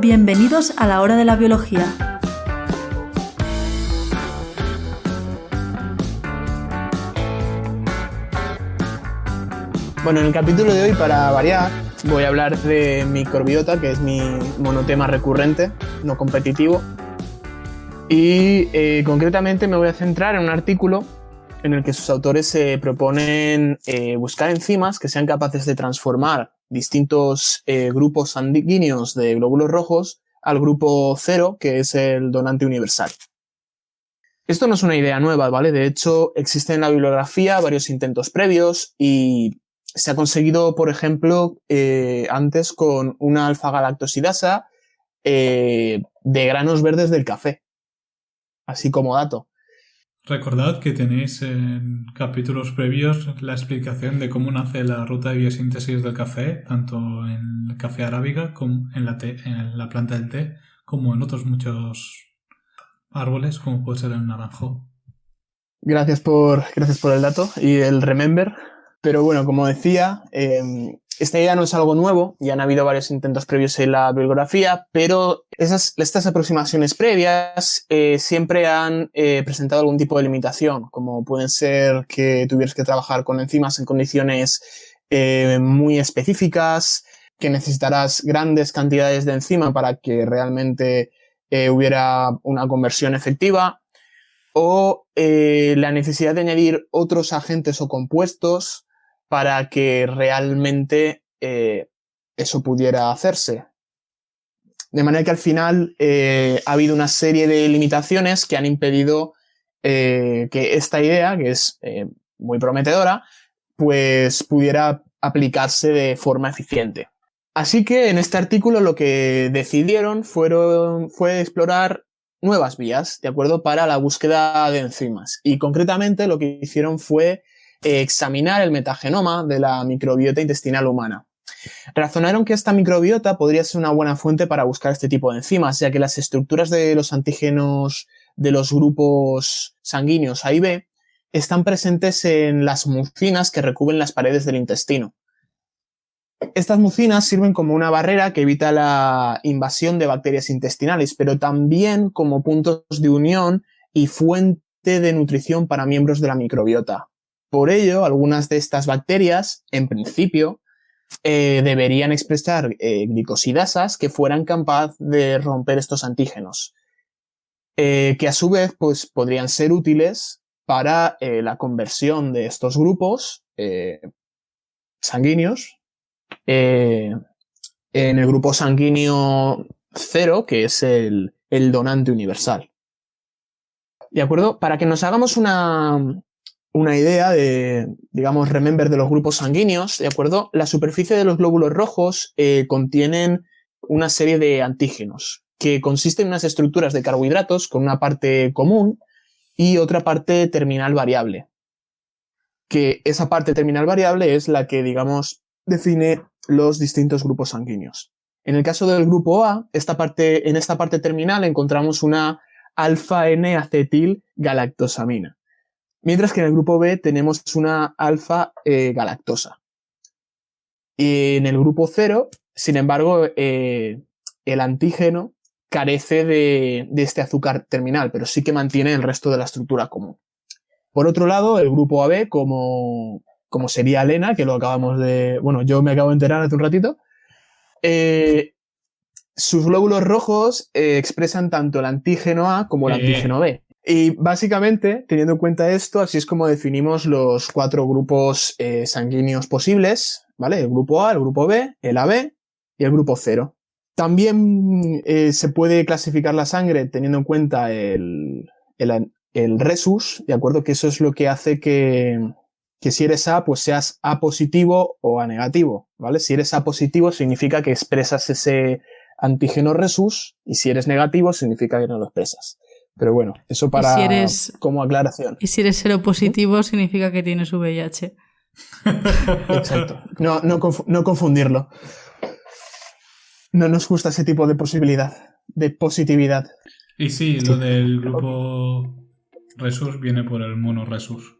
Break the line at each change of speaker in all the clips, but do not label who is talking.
Bienvenidos a la Hora de la Biología.
Bueno, en el capítulo de hoy, para variar, voy a hablar de microbiota, que es mi monotema recurrente, no competitivo. Y concretamente me voy a centrar en un artículo en el que sus autores se proponen buscar enzimas que sean capaces de transformar distintos grupos sanguíneos de glóbulos rojos al grupo 0, que es el donante universal. Esto no es una idea nueva, ¿vale? De hecho, existen en la bibliografía varios intentos previos y se ha conseguido, por ejemplo, antes con una alfa-galactosidasa de granos verdes del café. Así como dato.
Recordad que tenéis en capítulos previos la explicación de cómo nace la ruta de biosíntesis del café, tanto en el café arábiga como en la planta del té, como en otros muchos árboles, como puede ser el naranjo.
Gracias por el dato y el remember. Pero bueno, como decía, esta idea no es algo nuevo, ya han habido varios intentos previos en la bibliografía, pero estas aproximaciones previas siempre han presentado algún tipo de limitación, como pueden ser que tuvieras que trabajar con enzimas en condiciones muy específicas, que necesitarás grandes cantidades de enzima para que realmente hubiera una conversión efectiva, o la necesidad de añadir otros agentes o compuestos para que realmente eso pudiera hacerse. De manera que al final ha habido una serie de limitaciones que han impedido que esta idea, que es muy prometedora, pues pudiera aplicarse de forma eficiente. Así que en este artículo lo que decidieron fue explorar nuevas vías, ¿de acuerdo?, para la búsqueda de enzimas. Y concretamente lo que hicieron fue examinar el metagenoma de la microbiota intestinal humana. Razonaron que esta microbiota podría ser una buena fuente para buscar este tipo de enzimas, ya que las estructuras de los antígenos de los grupos sanguíneos A y B están presentes en las mucinas que recubren las paredes del intestino. Estas mucinas sirven como una barrera que evita la invasión de bacterias intestinales, pero también como puntos de unión y fuente de nutrición para miembros de la microbiota. Por ello, algunas de estas bacterias, en principio, deberían expresar glicosidasas que fueran capaces de romper estos antígenos, que a su vez pues, podrían ser útiles para la conversión de estos grupos sanguíneos en el grupo sanguíneo 0, que es el donante universal. ¿De acuerdo? Para que nos hagamos una idea de, digamos, remember de los grupos sanguíneos, ¿de acuerdo? La superficie de los glóbulos rojos contienen una serie de antígenos que consisten en unas estructuras de carbohidratos con una parte común y otra parte terminal variable. Que esa parte terminal variable es la que, digamos, define los distintos grupos sanguíneos. En el caso del grupo A, en esta parte terminal encontramos una alfa-N-acetil-galactosamina. Mientras que en el grupo B tenemos una alfa-galactosa. Y en el grupo 0, sin embargo, el antígeno carece de este azúcar terminal, pero sí que mantiene el resto de la estructura común. Por otro lado, el grupo AB, como sería Elena, que lo acabamos de... Bueno, yo me acabo de enterar hace un ratito, sus glóbulos rojos expresan tanto el antígeno A como el antígeno B. Y básicamente, teniendo en cuenta esto, así es como definimos los 4 grupos sanguíneos posibles, ¿vale? El grupo A, el grupo B, el AB y el grupo 0. También se puede clasificar la sangre teniendo en cuenta el resus, ¿de acuerdo? Que eso es lo que hace que si eres A, pues seas A positivo o A negativo, ¿vale? Si eres A positivo significa que expresas ese antígeno resus y si eres negativo significa que no lo expresas. Pero bueno, eso como aclaración.
Y si eres seropositivo, significa que tienes VIH.
Exacto. No confundirlo. No nos gusta ese tipo de positividad.
Y sí, lo del grupo resus viene por el monoresus.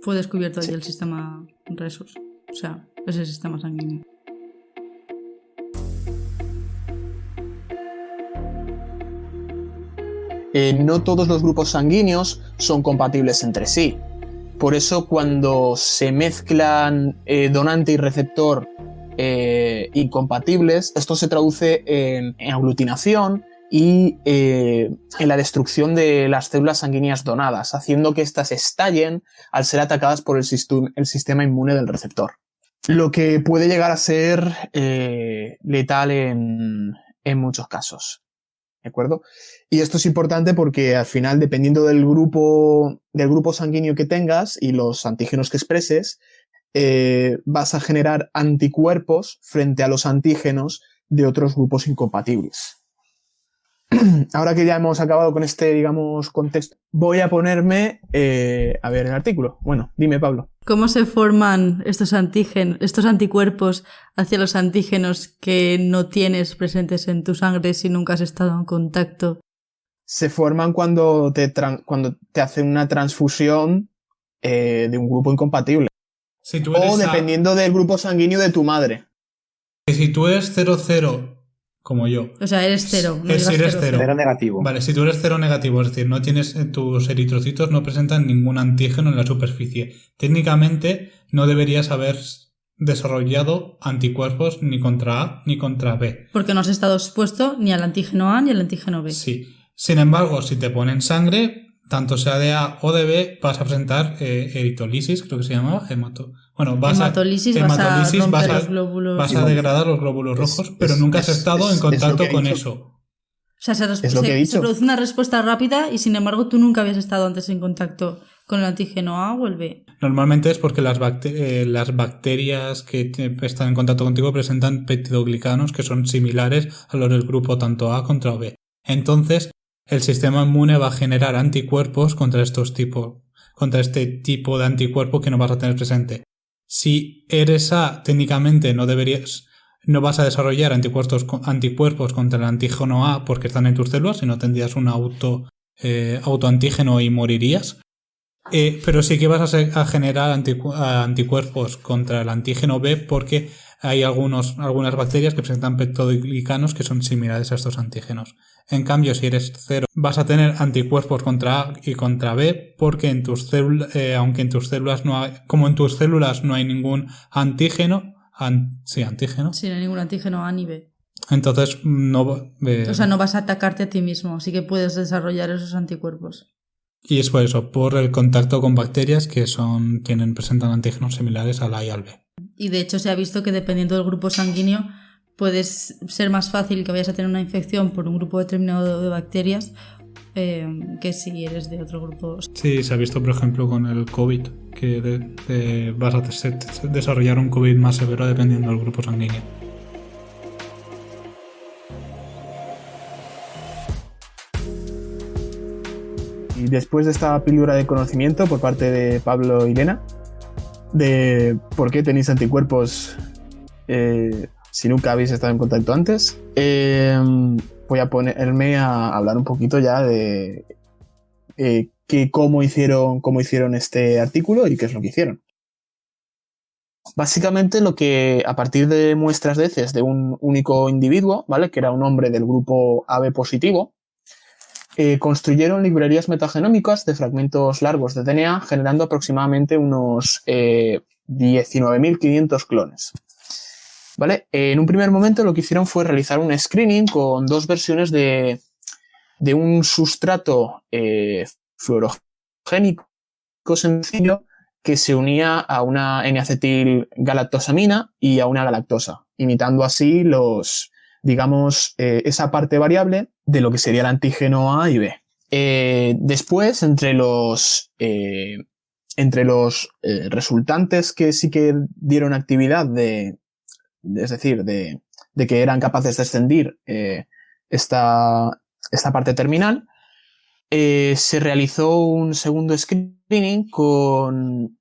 Fue descubierto allí el sistema resus. O sea, ese sistema sanguíneo.
no todos los grupos sanguíneos son compatibles entre sí. Por eso cuando se mezclan donante y receptor incompatibles, esto se traduce en aglutinación y en la destrucción de las células sanguíneas donadas, haciendo que éstas estallen al ser atacadas por el sistema inmune del receptor. Lo que puede llegar a ser letal en muchos casos. ¿De acuerdo? Y esto es importante porque al final, dependiendo del grupo sanguíneo que tengas y los antígenos que expreses, vas a generar anticuerpos frente a los antígenos de otros grupos incompatibles. Ahora que ya hemos acabado con este, digamos, contexto, voy a ponerme a ver el artículo. Bueno, dime, Pablo.
¿Cómo se forman estos anticuerpos hacia los antígenos que no tienes presentes en tu sangre si nunca has estado en contacto?
Se forman cuando te hacen una transfusión de un grupo incompatible.
Si tú eres
dependiendo del grupo sanguíneo de tu madre.
Si tú eres 00, como yo.
O sea, eres cero. No
si eres cero.
Cero negativo.
Vale, si tú eres cero negativo, es decir, no tienes tus eritrocitos no presentan ningún antígeno en la superficie. Técnicamente no deberías haber desarrollado anticuerpos ni contra A ni contra B.
Porque no has estado expuesto ni al antígeno A ni al antígeno B.
Sí. Sin embargo, si te ponen sangre, tanto sea de A o de B, vas a presentar eritolisis, creo que se llamaba,
hematolisis, vas a romper los glóbulos.
Vas a degradar los glóbulos rojos, pero nunca has estado en contacto con eso.
O sea,
es lo que he dicho.
Se produce una respuesta rápida y sin embargo tú nunca habías estado antes en contacto con el antígeno A o el B.
Normalmente es porque las bacterias que están en contacto contigo presentan peptidoglicanos que son similares a los del grupo tanto A contra B. Entonces, el sistema inmune va a generar anticuerpos contra este tipo de anticuerpo que no vas a tener presente. Si eres A, técnicamente no vas a desarrollar anticuerpos contra el antígeno A porque están en tus células y no tendrías un autoantígeno y morirías. Pero sí que vas a generar anticuerpos contra el antígeno B porque hay algunas bacterias que presentan peptidoglicanos que son similares a estos antígenos. En cambio, si eres cero, vas a tener anticuerpos contra A y contra B porque aunque en tus células no hay ningún antígeno. Antígeno.
Sí, no hay ningún antígeno A ni B.
Entonces no.
O sea, no vas a atacarte a ti mismo, sí que puedes desarrollar esos anticuerpos.
Y es por eso, por el contacto con bacterias que presentan antígenos similares al A y al B.
Y de hecho se ha visto que dependiendo del grupo sanguíneo puedes ser más fácil que vayas a tener una infección por un grupo determinado de bacterias que si eres de otro grupo.
Sí, se ha visto por ejemplo con el COVID que vas a desarrollar un COVID más severo dependiendo del grupo sanguíneo.
Y después de esta píldora de conocimiento por parte de Pablo y Lena, de por qué tenéis anticuerpos si nunca habéis estado en contacto antes, voy a ponerme a hablar un poquito ya de cómo hicieron este artículo y qué es lo que hicieron. Básicamente a partir de muestras de heces de un único individuo, ¿vale? Que era un hombre del grupo AB positivo, construyeron librerías metagenómicas de fragmentos largos de DNA generando aproximadamente unos 19.500 clones. ¿Vale? En un primer momento lo que hicieron fue realizar un screening con dos versiones de un sustrato fluorogénico sencillo que se unía a una N-acetilgalactosamina y a una galactosa, imitando así esa parte variable de lo que sería el antígeno A y B. Después, entre los resultantes que sí que dieron actividad es decir, de que eran capaces de extender esta parte terminal, se realizó un segundo screening con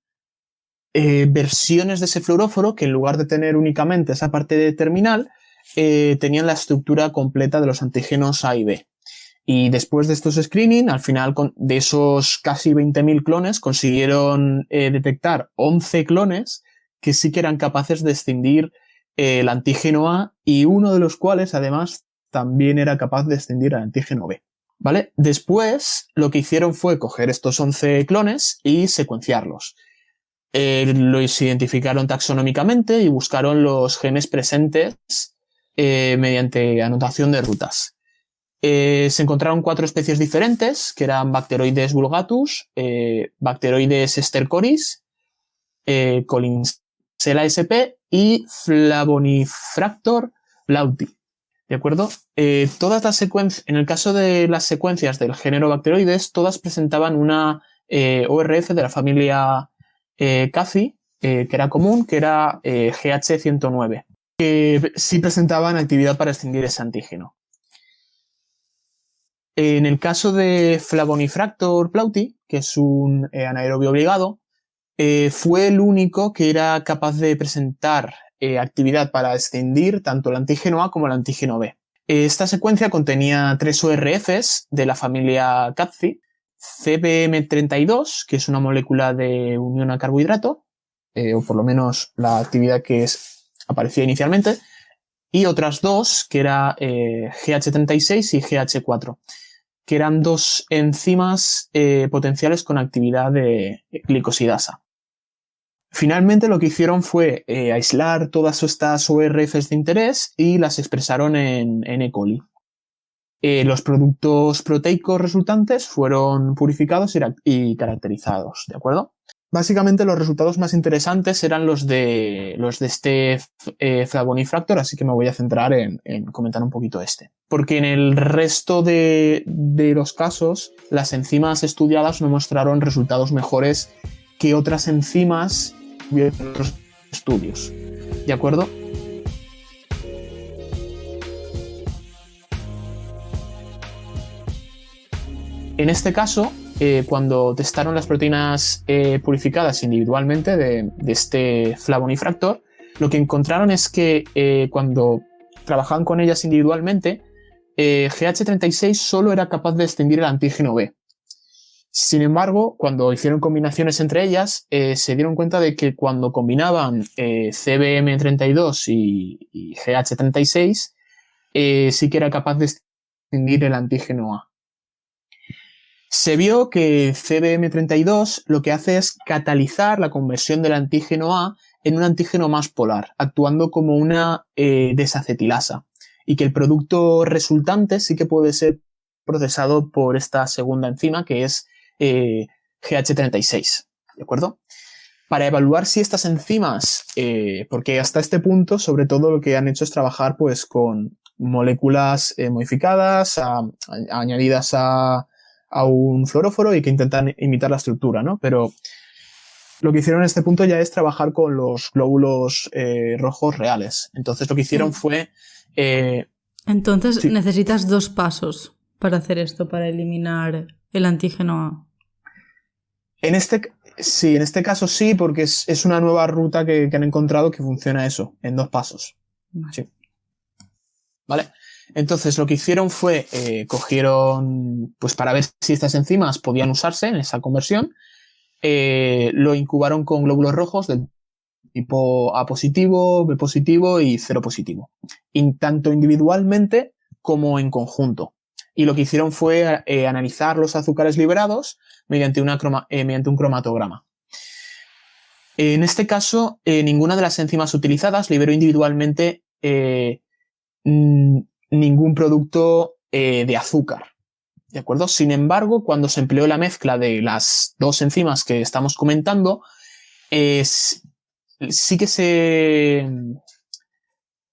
versiones de ese fluoróforo que en lugar de tener únicamente esa parte terminal, tenían la estructura completa de los antígenos A y B. Y después de estos screening, al final de esos casi 20.000 clones, consiguieron detectar 11 clones que sí que eran capaces de extender el antígeno A y uno de los cuales además también era capaz de extender al antígeno B. ¿Vale? Después, lo que hicieron fue coger estos 11 clones y secuenciarlos. Los identificaron taxonómicamente y buscaron los genes presentes mediante anotación de rutas. Se encontraron 4 especies diferentes, que eran Bacteroides vulgatus, Bacteroides stercoris, Collinsella sp y Flavonifractor plauti. ¿De acuerdo? Todas las secuencias, en el caso de las secuencias del género Bacteroides, todas presentaban una ORF de la familia CAFI, que era común, que era GH109, que sí presentaban actividad para extinguir ese antígeno. En el caso de Flavonifractor plauti, que es un anaerobio obligado, fue el único que era capaz de presentar actividad para extinguir tanto el antígeno A como el antígeno B. Esta secuencia contenía 3 ORFs de la familia CAPFI, CBM32, que es una molécula de unión a carbohidrato, o por lo menos la actividad que aparecía inicialmente, y otras 2, que era GH36 y GH4, que eran 2 enzimas potenciales con actividad de glicosidasa. Finalmente lo que hicieron fue aislar todas estas ORFs de interés y las expresaron en E. coli. Los productos proteicos resultantes fueron purificados y caracterizados, ¿de acuerdo? Básicamente los resultados más interesantes eran los de este Flavonifractor, así que me voy a centrar en comentar un poquito este. Porque en el resto de los casos, las enzimas estudiadas no mostraron resultados mejores que otras enzimas de otros estudios, ¿de acuerdo? En este caso, cuando testaron las proteínas purificadas individualmente de este Flavonifractor, lo que encontraron es que cuando trabajaban con ellas individualmente, GH36 solo era capaz de extinguir el antígeno B. Sin embargo, cuando hicieron combinaciones entre ellas, se dieron cuenta de que cuando combinaban CBM32 y GH36, sí que era capaz de extinguir el antígeno A. Se vio que CBM32 lo que hace es catalizar la conversión del antígeno A en un antígeno más polar, actuando como una desacetilasa, y que el producto resultante sí que puede ser procesado por esta segunda enzima, que es GH36, ¿de acuerdo? Para evaluar si estas enzimas, porque hasta este punto, sobre todo lo que han hecho es trabajar pues con moléculas modificadas, añadidas a un fluoróforo y que intentan imitar la estructura, ¿no? Pero lo que hicieron en este punto ya es trabajar con los glóbulos rojos reales. Entonces lo que hicieron fue...
Entonces
sí.
Necesitas 2 pasos para hacer esto, para eliminar el antígeno A.
En este caso sí, porque es una nueva ruta que han encontrado que funciona eso, en 2 pasos.
Vale.
Sí. ¿Vale? Entonces lo que hicieron fue, cogieron, pues para ver si estas enzimas podían usarse en esa conversión, lo incubaron con glóbulos rojos del tipo A positivo, B positivo y 0 positivo, tanto individualmente como en conjunto. Y lo que hicieron fue analizar los azúcares liberados mediante un cromatograma. En este caso, ninguna de las enzimas utilizadas liberó individualmente ningún producto de azúcar, ¿de acuerdo? Sin embargo, cuando se empleó la mezcla de las 2 enzimas que estamos comentando, sí que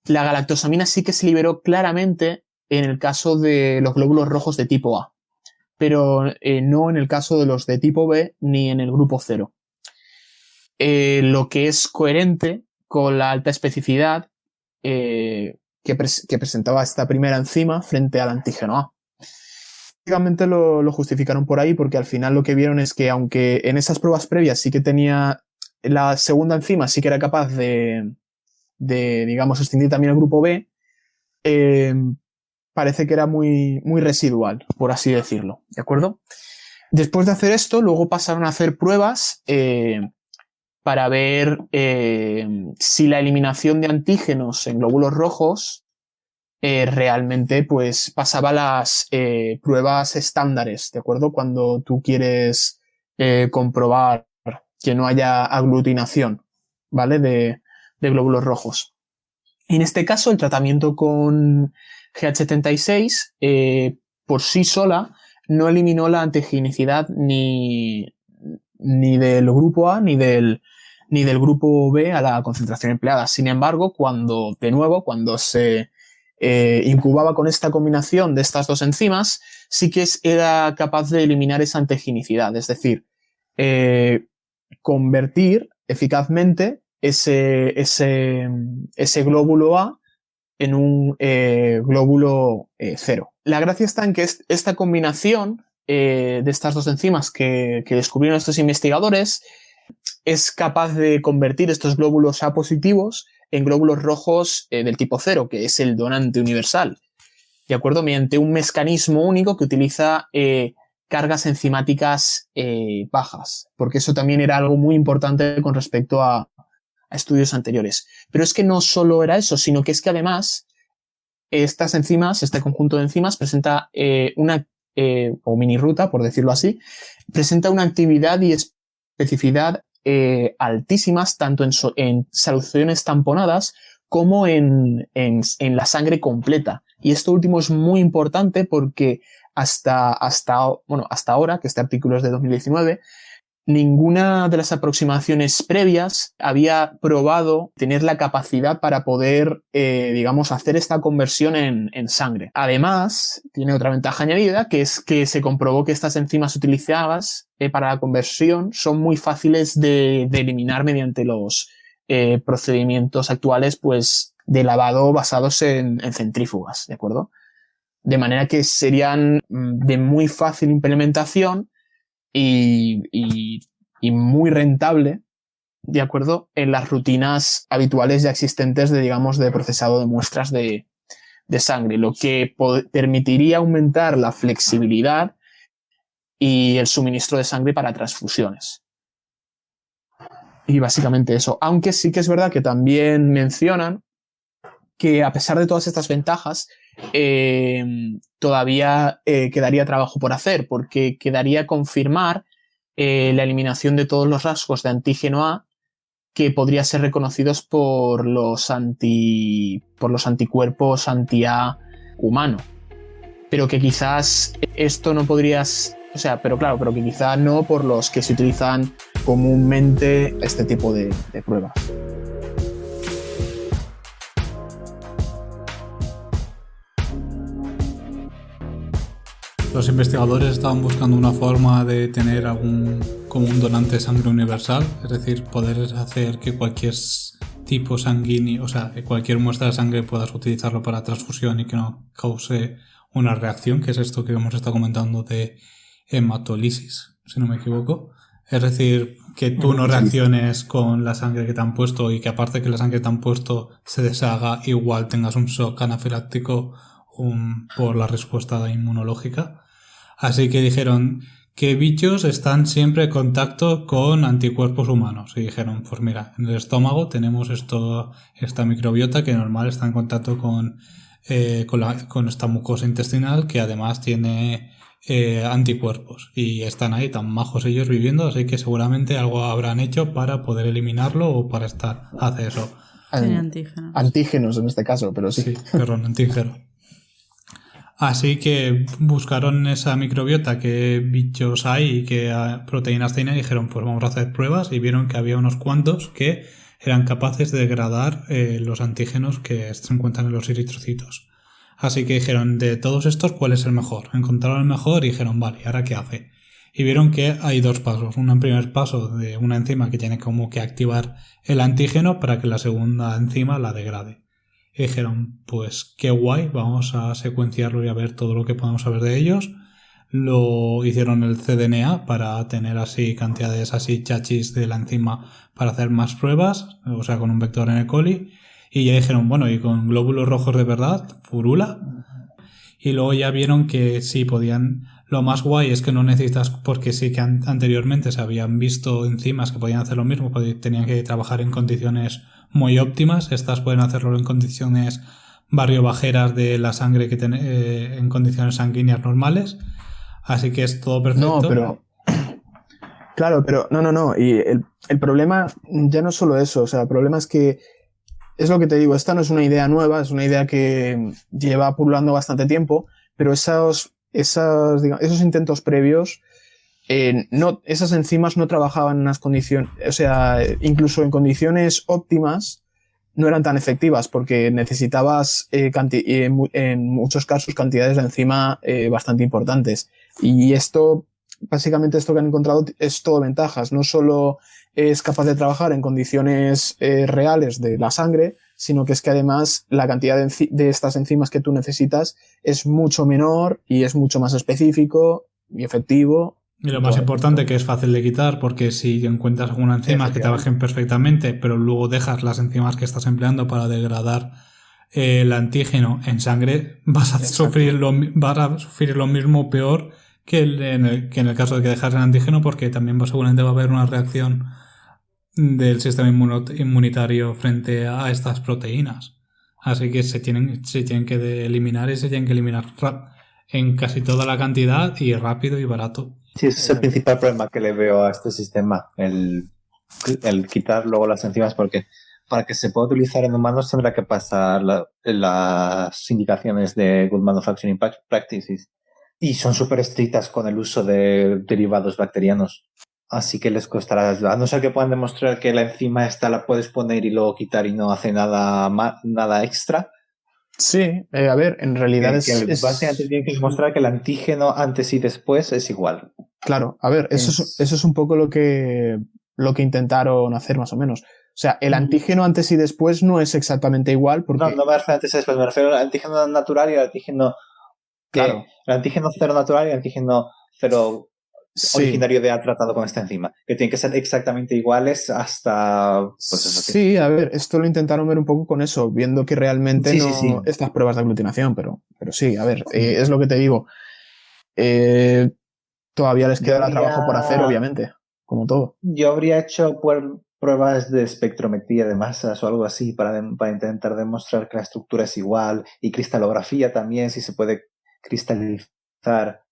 la galactosamina sí que se liberó claramente en el caso de los glóbulos rojos de tipo A, pero no en el caso de los de tipo B ni en el grupo 0. Lo que es coherente con la alta especificidad que presentaba esta primera enzima frente al antígeno A. Básicamente lo justificaron por ahí porque al final lo que vieron es que aunque en esas pruebas previas sí que tenía la segunda enzima, sí que era capaz de digamos, extinguir también el grupo B, parece que era muy, muy residual, por así decirlo, ¿de acuerdo? Después de hacer esto, luego pasaron a hacer pruebas para ver si la eliminación de antígenos en glóbulos rojos realmente pues pasaba las pruebas estándares, ¿de acuerdo? Cuando tú quieres comprobar que no haya aglutinación, ¿vale? De glóbulos rojos. Y en este caso, el tratamiento con GH76 por sí sola no eliminó la antigenicidad ni del grupo A ni del grupo B a la concentración empleada. Sin embargo, cuando se incubaba con esta combinación de estas dos enzimas, sí que era capaz de eliminar esa antigenicidad, es decir, convertir eficazmente ese glóbulo A en un glóbulo 0. La gracia está en que esta combinación de estas dos enzimas que descubrieron estos investigadores es capaz de convertir estos glóbulos A positivos en glóbulos rojos del tipo 0, que es el donante universal, ¿de acuerdo? Mediante un mecanismo único que utiliza cargas enzimáticas bajas, porque eso también era algo muy importante con respecto a estudios anteriores. Pero es que no solo era eso, sino que es que además estas enzimas, este conjunto de enzimas presenta o mini ruta, por decirlo así, presenta una actividad y especificidad altísimas tanto en soluciones tamponadas como en la sangre completa. Y esto último es muy importante porque hasta ahora, que este artículo es de 2019, ninguna de las aproximaciones previas había probado tener la capacidad para poder, hacer esta conversión en sangre. Además, tiene otra ventaja añadida, que es que se comprobó que estas enzimas utilizadas para la conversión son muy fáciles de eliminar mediante los procedimientos actuales, pues, de lavado basados en centrífugas, ¿de acuerdo? De manera que serían de muy fácil implementación y muy rentable, ¿de acuerdo?, en las rutinas habituales ya existentes de procesado de muestras de sangre, lo que permitiría aumentar la flexibilidad y el suministro de sangre para transfusiones. Y básicamente eso, aunque sí que es verdad que también mencionan que a pesar de todas estas ventajas, todavía quedaría trabajo por hacer, porque quedaría confirmar la eliminación de todos los rasgos de antígeno A que podrían ser reconocidos por los anticuerpos anti-A humano. Pero que quizás esto no podrías... pero que quizá no por los que se utilizan comúnmente este tipo de pruebas.
Los investigadores estaban buscando una forma de tener como un donante de sangre universal, es decir, poder hacer que cualquier tipo sanguíneo, que cualquier muestra de sangre puedas utilizarlo para transfusión y que no cause una reacción, que es esto que hemos estado comentando de hematolisis, si no me equivoco. Es decir, que tú no reacciones con la sangre que te han puesto y que aparte que la sangre que te han puesto se deshaga, igual tengas un shock anafiláctico por la respuesta inmunológica. Así que dijeron, ¿qué bichos están siempre en contacto con anticuerpos humanos? Y dijeron, pues mira, en el estómago tenemos esta microbiota que normal está en contacto con esta mucosa intestinal que además tiene anticuerpos y están ahí tan majos ellos viviendo, así que seguramente algo habrán hecho para poder eliminarlo o para hacer eso.
Antígenos en este caso, pero sí.
Sí, perdón, antígeno. Así que buscaron esa microbiota, qué bichos hay y qué proteínas tiene, y dijeron, pues vamos a hacer pruebas, y vieron que había unos cuantos que eran capaces de degradar los antígenos que se encuentran en los eritrocitos. Así que dijeron, de todos estos, ¿cuál es el mejor? Encontraron el mejor y dijeron, vale, ¿y ahora qué hace? Y vieron que hay dos pasos. Un primer paso de una enzima que tiene como que activar el antígeno para que la segunda enzima la degrade. Y dijeron, pues qué guay, vamos a secuenciarlo y a ver todo lo que podamos saber de ellos. Lo hicieron el cDNA para tener así cantidades así chachis de la enzima para hacer más pruebas, con un vector en E. coli. Y ya dijeron, bueno, y con glóbulos rojos de verdad, furula. Y luego ya vieron que sí podían... Lo más guay es que no necesitas, porque sí que anteriormente se habían visto enzimas que podían hacer lo mismo, tenían que trabajar en condiciones muy óptimas. Estas pueden hacerlo en condiciones barriobajeras de la sangre que en condiciones sanguíneas normales. Así que es todo perfecto.
No, pero... Claro, pero no. Y el problema ya no es solo eso. O sea, el problema es que, es lo que te digo, esta no es una idea nueva, es una idea que lleva pululando bastante tiempo, pero esos intentos previos, esas enzimas no trabajaban en unas condiciones, o sea, incluso en condiciones óptimas no eran tan efectivas porque necesitabas en muchos casos cantidades de enzima bastante importantes. Y básicamente esto que han encontrado es todo ventajas. No solo es capaz de trabajar en condiciones reales de la sangre, sino que es que además la cantidad de estas enzimas que tú necesitas es mucho menor y es mucho más específico y efectivo.
Y lo más importante, que es fácil de quitar, porque si encuentras algunas enzimas que trabajen perfectamente, pero luego dejas las enzimas que estás empleando para degradar el antígeno en sangre, vas a sufrir lo mismo peor que en el caso de que dejas el antígeno, porque también seguramente va a haber una reacción del sistema inmunitario frente a estas proteínas. Así que se tienen que eliminar y se tienen que eliminar en casi toda la cantidad y rápido y barato.
Sí, ese es el principal problema que le veo a este sistema, el quitar luego las enzimas, porque para que se pueda utilizar en humanos tendrá que pasar las indicaciones de Good Manufacturing Practices y son súper estrictas con el uso de derivados bacterianos. Así que les costará, a no ser que puedan demostrar que la enzima esta la puedes poner y luego quitar y no hace nada extra.
Sí, a ver, en realidad
básicamente tienen que demostrar que el antígeno antes y después es igual.
Claro, a ver, eso es un poco lo que intentaron hacer más o menos. O sea, el antígeno antes y después no es exactamente igual porque...
No me refiero antes y después, me refiero al antígeno natural y al antígeno...
Claro.
El antígeno cero natural y el antígeno cero originario de tratado con esta enzima, que tienen que ser exactamente iguales hasta... Pues eso,
sí, a ver, esto lo intentaron ver un poco con eso, viendo que realmente estas pruebas de aglutinación, pero sí, a ver, es lo que te digo. Todavía les queda trabajo por hacer, obviamente, como todo.
Yo habría hecho pruebas de espectrometría de masas o algo así para intentar demostrar que la estructura es igual, y cristalografía también, si se puede cristalizar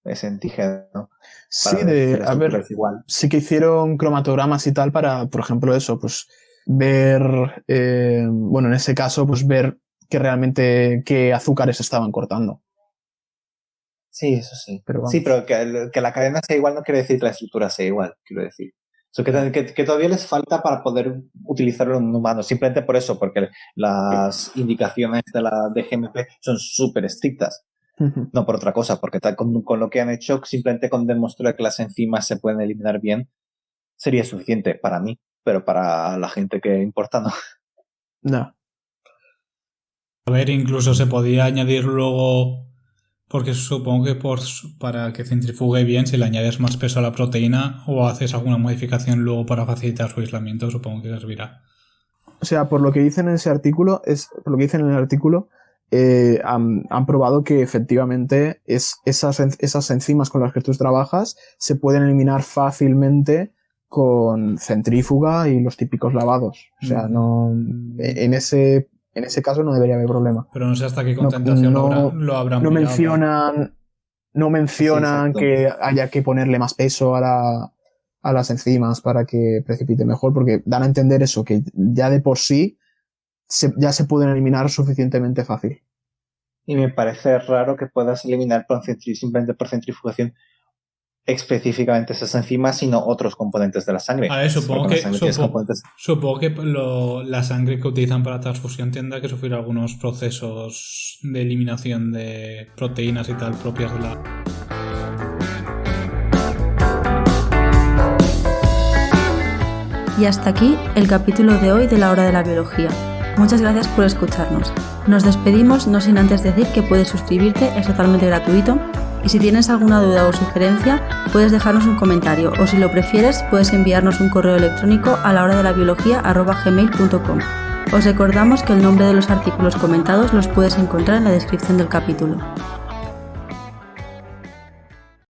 ese antígeno.
Sí, a ver, sí que hicieron cromatogramas y tal para, por ejemplo, eso, pues ver, en ese caso, pues ver que realmente qué azúcares estaban cortando.
Sí, eso sí. Pero que la cadena sea igual no quiere decir que la estructura sea igual, quiero decir. So, que todavía les falta para poder utilizarlo en un humano, simplemente por eso, porque las indicaciones de la DGMP son súper estrictas. No por otra cosa, porque con lo que han hecho, simplemente con demostrar que las enzimas se pueden eliminar bien, sería suficiente para mí, pero para la gente que importa no.
No.
A ver, incluso se podía añadir luego, porque supongo que para que centrifugue bien, si le añades más peso a la proteína o haces alguna modificación luego para facilitar su aislamiento, supongo que servirá.
O sea, por lo que dicen en ese artículo, han probado que efectivamente esas enzimas con las que tú trabajas se pueden eliminar fácilmente con centrífuga y los típicos lavados. O sea, en ese caso no debería haber problema.
Pero no sé hasta qué concentración lo habrán mirado.
No mencionan que haya que ponerle más peso a las enzimas para que precipite mejor, porque dan a entender eso, que ya de por sí ya se pueden eliminar suficientemente fácil.
Y me parece raro que puedas eliminar simplemente por centrifugación específicamente esas enzimas, sino otros componentes de la sangre.
A ver, supongo que la sangre que utilizan para transfusión tendrá que sufrir algunos procesos de eliminación de proteínas y tal propias de la...
Y hasta aquí el capítulo de hoy de La Hora de la Biología. Muchas gracias por escucharnos. Nos despedimos no sin antes decir que puedes suscribirte, es totalmente gratuito, y si tienes alguna duda o sugerencia puedes dejarnos un comentario o si lo prefieres puedes enviarnos un correo electrónico a lahora-de-la-biología@gmail.com. Os recordamos que el nombre de los artículos comentados los puedes encontrar en la descripción del capítulo.